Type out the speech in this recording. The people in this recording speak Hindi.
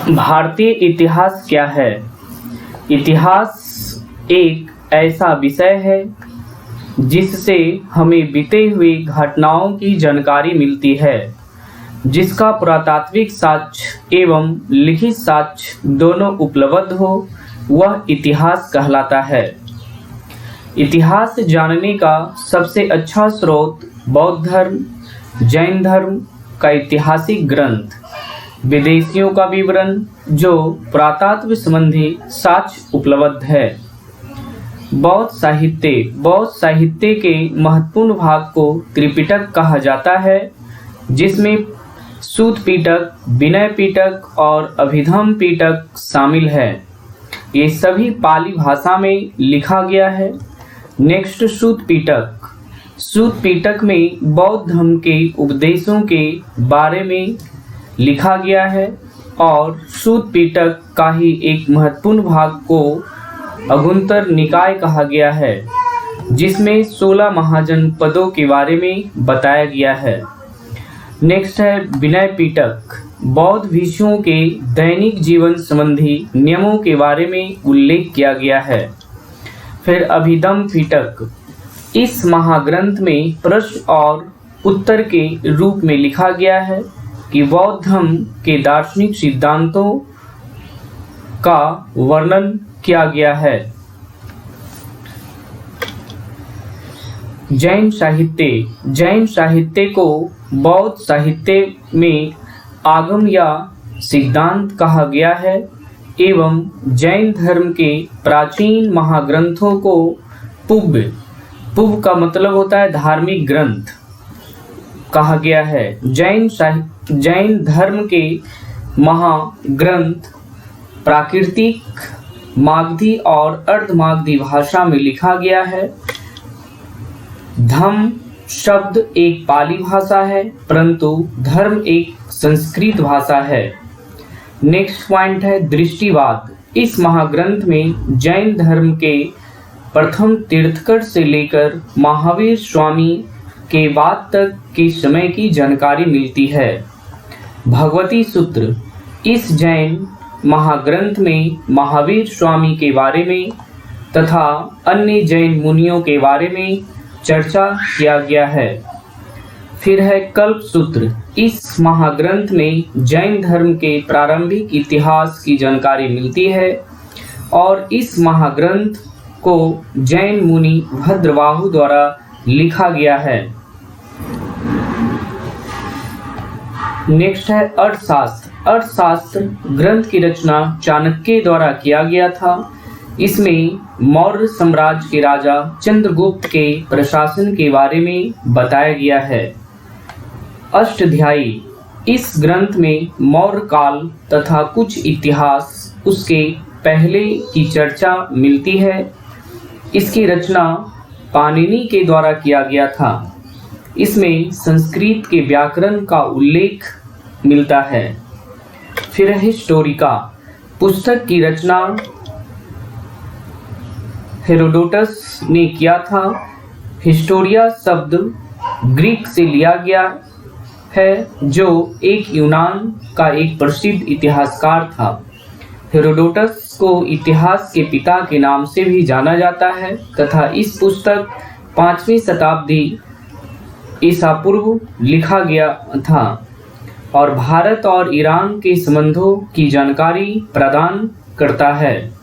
भारतीय इतिहास क्या है? इतिहास एक ऐसा विषय है जिससे हमें बीते हुए घटनाओं की जानकारी मिलती है, जिसका पुरातात्विक साक्ष्य एवं लिखित साक्ष्य दोनों उपलब्ध हो, वह इतिहास कहलाता है। इतिहास जानने का सबसे अच्छा स्रोत बौद्ध धर्म, जैन धर्म का ऐतिहासिक ग्रंथ, विदेशियों का विवरण जो पुरातत्व संबंधी साक्ष्य उपलब्ध है। बौद्ध साहित्य के महत्वपूर्ण भाग को त्रिपिटक कहा जाता है, जिसमें सूत पिटक, विनय पिटक और अभिधम्म पिटक शामिल है। ये सभी पाली भाषा में लिखा गया है। नेक्स्ट, सूत पिटक में बौद्ध धर्म के उपदेशों के बारे में लिखा गया है और सूत पिटक का ही एक महत्वपूर्ण भाग को अगुंतर निकाय कहा गया है, जिसमें 16 महाजनपदों के बारे में बताया गया है। नेक्स्ट है विनय पिटक, बौद्ध भिक्षुओं के दैनिक जीवन संबंधी नियमों के बारे में उल्लेख किया गया है। फिर अभिधम्म पिटक, इस महाग्रंथ में प्रश्न और उत्तर के रूप में लिखा गया है कि बौद्ध धर्म के दार्शनिक सिद्धांतों का वर्णन किया गया है। जैन साहित्य को बौद्ध साहित्य में आगम या सिद्धांत कहा गया है एवं जैन धर्म के प्राचीन महाग्रंथों को पुब का मतलब होता है धार्मिक ग्रंथ कहा गया है। जैन धर्म के महाग्रंथ प्राकृतिक, मागधी और अर्धमागधी भाषा में लिखा गया है। धम्म शब्द एक पाली भाषा है, परंतु धर्म एक संस्कृत भाषा है। नेक्स्ट पॉइंट है दृष्टिवाद। इस महाग्रंथ में जैन धर्म के प्रथम तीर्थंकर से लेकर महावीर स्वामी के बाद तक के समय की जानकारी मिलती है। भगवती सूत्र, इस जैन महाग्रंथ में महावीर स्वामी के बारे में तथा अन्य जैन मुनियों के बारे में चर्चा किया गया है। फिर है कल्पसूत्र, इस महाग्रंथ में जैन धर्म के प्रारंभिक इतिहास की जानकारी मिलती है और इस महाग्रंथ को जैन मुनि भद्रबाहु द्वारा लिखा गया है। नेक्स्ट है अर्थशास्त्र ग्रंथ की रचना चाणक्य द्वारा किया गया था। इसमें मौर्य साम्राज्य के राजा चंद्रगुप्त के प्रशासन के बारे में बताया गया है। अष्टाध्यायी, इस ग्रंथ में मौर्य काल तथा कुछ इतिहास उसके पहले की चर्चा मिलती है। इसकी रचना पाणिनि के द्वारा किया गया था। इसमें संस्कृत के व्याकरण का उल्लेख मिलता है। फिर हिस्टोरिका, पुस्तक की रचना हेरोडोटस ने किया था। हिस्टोरिया शब्द ग्रीक से लिया गया है, जो एक यूनान का एक प्रसिद्ध इतिहासकार था। हेरोडोटस को इतिहास के पिता के नाम से भी जाना जाता है तथा इस पुस्तक 5वीं शताब्दी ईसा पूर्व लिखा गया था और भारत और ईरान के संबंधों की जानकारी प्रदान करता है।